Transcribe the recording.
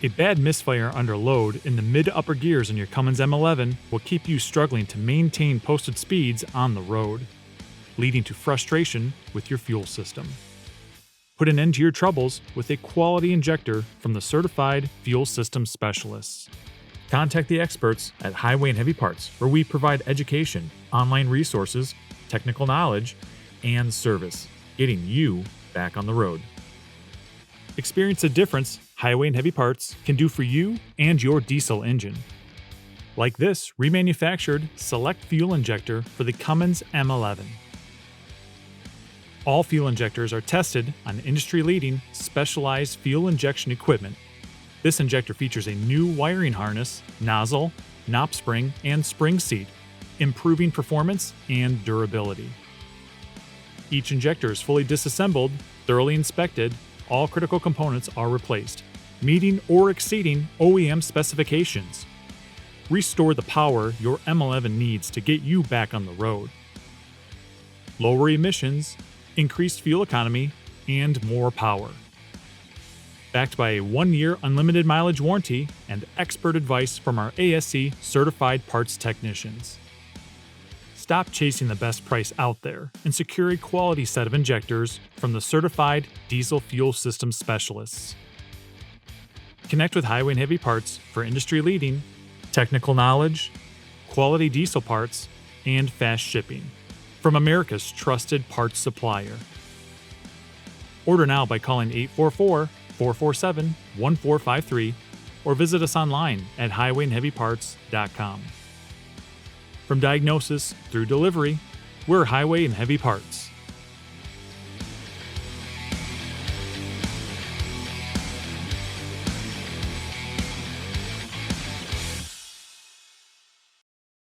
A bad misfire under load in the mid to upper gears in your Cummins M11 will keep you struggling to maintain posted speeds on the road, leading to frustration with your fuel system. Put an end to your troubles with a quality injector from the certified fuel system specialists. Contact the experts at Highway and Heavy Parts, where we provide education, online resources, technical knowledge, and service, getting you back on the road. Experience the difference Highway and Heavy Parts can do for you and your diesel engine. Like this remanufactured CELECT fuel injector for the Cummins M11. All fuel injectors are tested on industry-leading specialized fuel injection equipment. This injector features a new wiring harness, nozzle, knob spring, and spring seat, improving performance and durability. Each injector is fully disassembled, thoroughly inspected, all critical components are replaced, meeting or exceeding OEM specifications. Restore the power your M11 needs to get you back on the road. Lower emissions, increased fuel economy, and more power. Backed by a 1-year unlimited mileage warranty and expert advice from our ASC certified parts technicians. Stop chasing the best price out there and secure a quality set of injectors from the certified diesel fuel system specialists. Connect with Highway and Heavy Parts for industry-leading technical knowledge, quality diesel parts, and fast shipping from America's trusted parts supplier. Order now by calling 844-447-1453 or visit us online at highwayandheavyparts.com. From diagnosis through delivery, we're Highway and Heavy Parts.